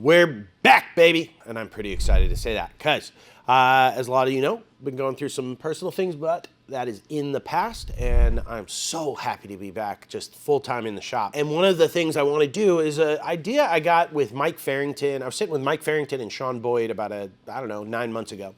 We're back, baby. And I'm pretty excited to say that because, as a lot of you know, I've been going through some personal things, but that is in the past. And I'm so happy to be back just full-time in the shop. And one of the things I want to do is an idea I got with Mike Farrington. I was sitting with Mike Farrington and Sean Boyd about, I don't know, 9 months ago.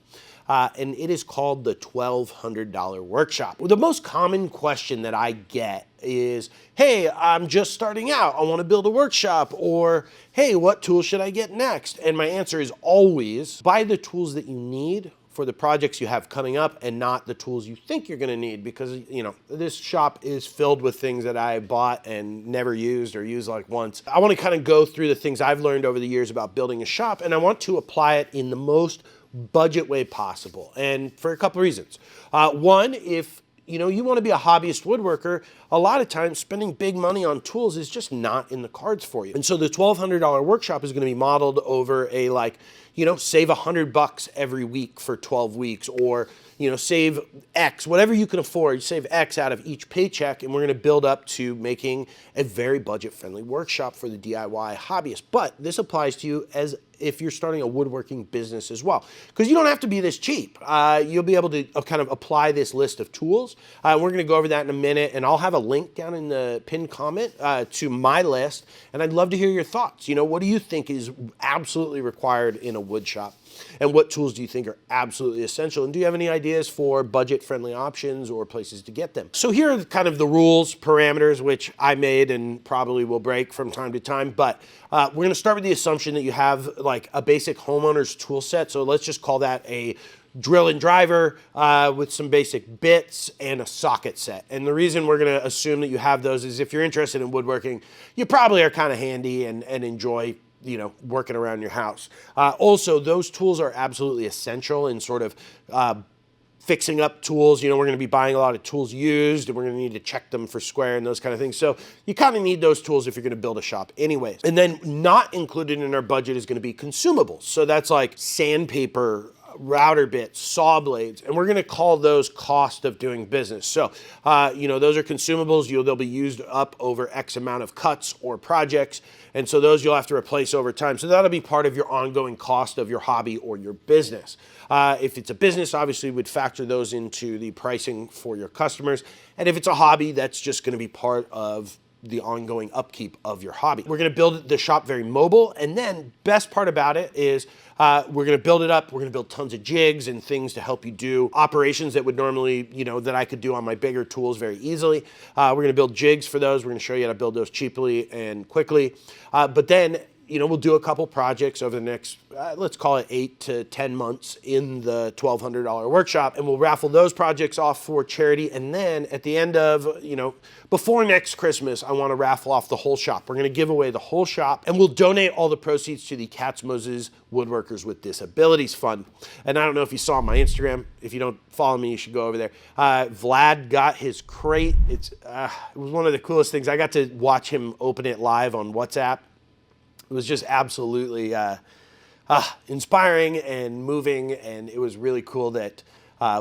And it is called the $1,200 workshop. Well, the most common question that I get is, hey, I'm just starting out. I want to build a workshop. Or, hey, what tools should I get next? And my answer is always buy the tools that you need for the projects you have coming up and not the tools you think you're going to need, because, you know, this shop is filled with things that I bought and never used or used like once. I want to kind of go through the things I've learned over the years about building a shop, and I want to apply it in the most budget way possible, and for a couple of reasons. One, if you want to be a hobbyist woodworker, a lot of times spending big money on tools is just not in the cards for you. And so the $1,200 workshop is going to be modeled over a save $100 every week for 12 weeks, or save X, whatever you can afford, save X out of each paycheck, and we're going to build up to making a very budget-friendly workshop for the DIY hobbyist. But this applies to you as if you're starting a woodworking business as well, because you don't have to be this cheap. You'll be able to kind of apply this list of tools. We're going to go over that in a minute, and I'll have a link down in the pinned comment to my list, and I'd love to hear your thoughts. What do you think is absolutely required in a wood shop? And what tools do you think are absolutely essential? And do you have any ideas for budget-friendly options or places to get them? So here are kind of the rules, parameters, which I made and probably will break from time to time. But we're going to start with the assumption that you have like a basic homeowner's tool set. So let's just call that a drill and driver with some basic bits and a socket set. And the reason we're going to assume that you have those is if you're interested in woodworking, you probably are kind of handy and enjoy working around your house. Also, those tools are absolutely essential in sort of fixing up tools. We're going to be buying a lot of tools used, and we're going to need to check them for square and those kind of things. So you kind of need those tools if you're going to build a shop anyways. And then not included in our budget is going to be consumables. So that's like sandpaper, router bits, saw blades, and we're going to call those cost of doing business. So, those are consumables. They'll be used up over X amount of cuts or projects, and so those you'll have to replace over time. So that'll be part of your ongoing cost of your hobby or your business. If it's a business, obviously we'd factor those into the pricing for your customers, and if it's a hobby, that's just going to be part of the ongoing upkeep of your hobby. We're going to build the shop very mobile, and then best part about it is we're going to build it up. We're going to build tons of jigs and things to help you do operations that would normally, that I could do on my bigger tools very easily. We're going to build jigs for those. We're going to show you how to build those cheaply and quickly. But then, we'll do a couple projects over the next, let's call it 8 to 10 months in the $1,200 workshop, and we'll raffle those projects off for charity. And then at the end of, before next Christmas, I want to raffle off the whole shop. We're going to give away the whole shop, and we'll donate all the proceeds to the Katz-Moses Woodworkers with Disabilities Fund. And I don't know if you saw my Instagram. If you don't follow me, you should go over there. Vlad got his crate. It was one of the coolest things. I got to watch him open it live on WhatsApp. It was just absolutely inspiring and moving, and it was really cool that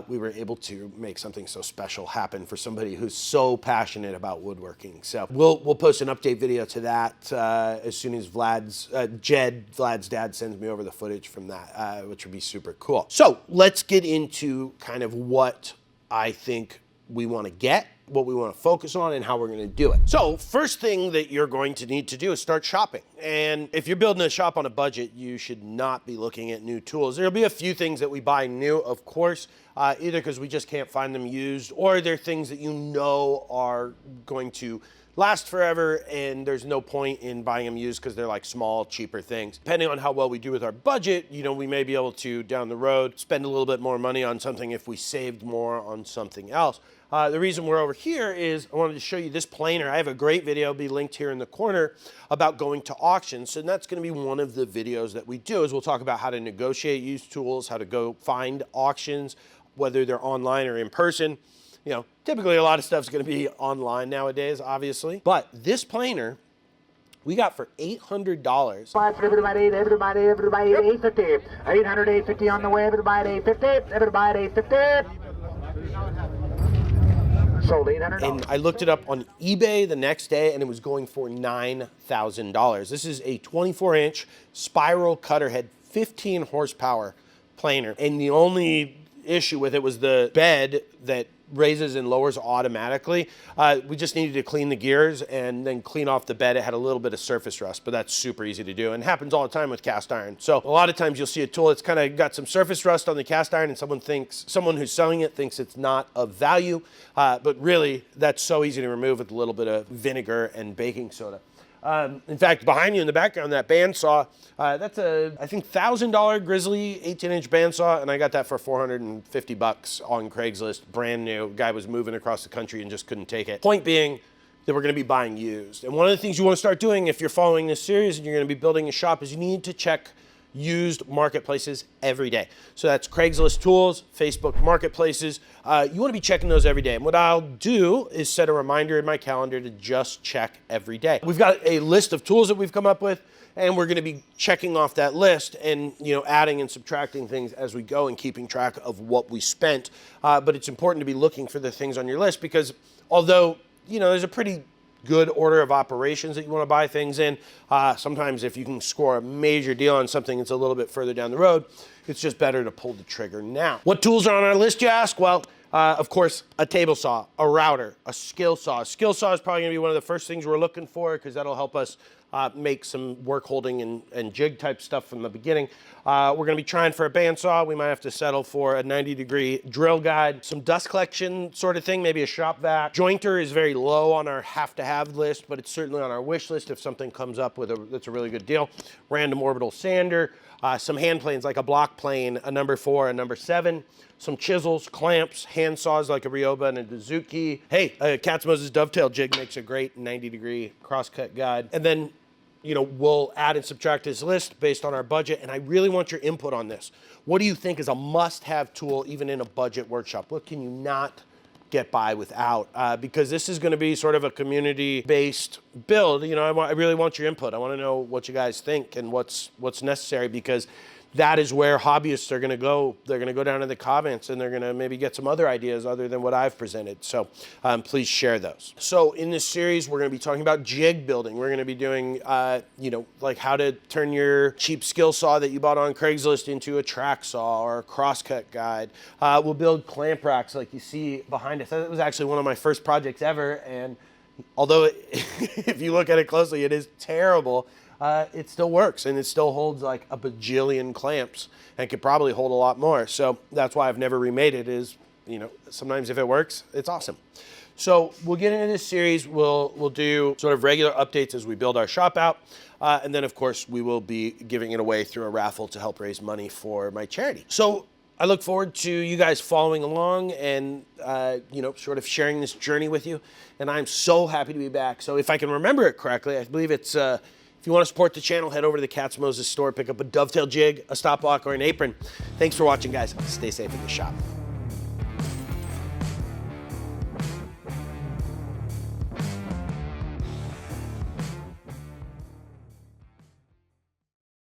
we were able to make something so special happen for somebody who's so passionate about woodworking. So we'll post an update video to that as soon as Vlad's dad, sends me over the footage from that, which would be super cool. So let's get into kind of what I think we want to get, what we want to focus on, and how we're going to do it. So first thing that you're going to need to do is start shopping. And if you're building a shop on a budget, you should not be looking at new tools. There'll be a few things that we buy new, of course, either because we just can't find them used, or they're things that are going to last forever, and there's no point in buying them used because they're like small, cheaper things. Depending on how well we do with our budget, we may be able to, down the road, spend a little bit more money on something if we saved more on something else. The reason we're over here is I wanted to show you this planer. I have a great video, it'll be linked here in the corner, about going to auctions. And that's going to be one of the videos that we do, is we'll talk about how to negotiate used tools, how to go find auctions, whether they're online or in person. Typically a lot of stuff's going to be online nowadays, obviously. But this planer we got for $800. Everybody, 850. 800, 850 on the way. Everybody, 850. Everybody, 850. Sold $800. And I looked it up on eBay the next day, and it was going for $9,000. This is a 24-inch spiral cutter head, 15 horsepower planer. And the only issue with it was the bed that raises and lowers automatically. We just needed to clean the gears and then clean off the bed. It had a little bit of surface rust, but that's super easy to do and happens all the time with cast iron. So a lot of times you'll see a tool that's kind of got some surface rust on the cast iron, and someone who's selling it thinks it's not of value, but really that's so easy to remove with a little bit of vinegar and baking soda. In fact, behind you in the background, that bandsaw, that's a, I think, $1,000 Grizzly 18-inch bandsaw, and I got that for $450 on Craigslist, brand new. Guy was moving across the country and just couldn't take it. Point being that we're going to be buying used. And one of the things you want to start doing if you're following this series and you're going to be building a shop is you need to check used marketplaces every day. So that's Craigslist tools, Facebook marketplaces. You want to be checking those every day. And what I'll do is set a reminder in my calendar to just check every day. We've got a list of tools that we've come up with, and we're going to be checking off that list and adding and subtracting things as we go and keeping track of what we spent. But it's important to be looking for the things on your list because although there's a pretty good order of operations that you want to buy things in. Sometimes if you can score a major deal on something that's a little bit further down the road, it's just better to pull the trigger now. What tools are on our list, you ask? Well, of course, a table saw, a router, a skill saw. A skill saw is probably going to be one of the first things we're looking for because that'll help us make some work holding and jig type stuff from the beginning. We're going to be trying for a bandsaw. We might have to settle for a 90-degree drill guide, some dust collection sort of thing, maybe a shop vac. Jointer is very low on our have-to-have list, but it's certainly on our wish list if something comes up that's a really good deal. Random orbital sander, some hand planes like a block plane, a number 4, a number 7, some chisels, clamps, hand saws like a Ryoba and a Dozuki. Hey, a Katz-Moses dovetail jig makes a great 90-degree crosscut guide. And then we'll add and subtract this list based on our budget, and I really want your input on this. What do you think is a must-have tool even in a budget workshop? What can you not get by without? Because this is going to be sort of a community-based build. I really want your input. I want to know what you guys think and what's necessary because that is where hobbyists are going to go. They're going to go down to the comments and they're going to maybe get some other ideas other than what I've presented. So please share those. So in this series, we're going to be talking about jig building. We're going to be doing, like how to turn your cheap skill saw that you bought on Craigslist into a track saw or a crosscut guide. We'll build clamp racks like you see behind us. That was actually one of my first projects ever. And although if you look at it closely, it is terrible. It still works and it still holds like a bajillion clamps and could probably hold a lot more. So that's why I've never remade it is, sometimes if it works, it's awesome. So we'll get into this series. We'll do sort of regular updates as we build our shop out. And then of course we will be giving it away through a raffle to help raise money for my charity. So I look forward to you guys following along and, sort of sharing this journey with you. And I'm so happy to be back. So if I can remember it correctly, I believe it's, if you want to support the channel, head over to the Katz-Moses store, pick up a dovetail jig, a stop block, or an apron. Thanks for watching, guys. Stay safe in the shop.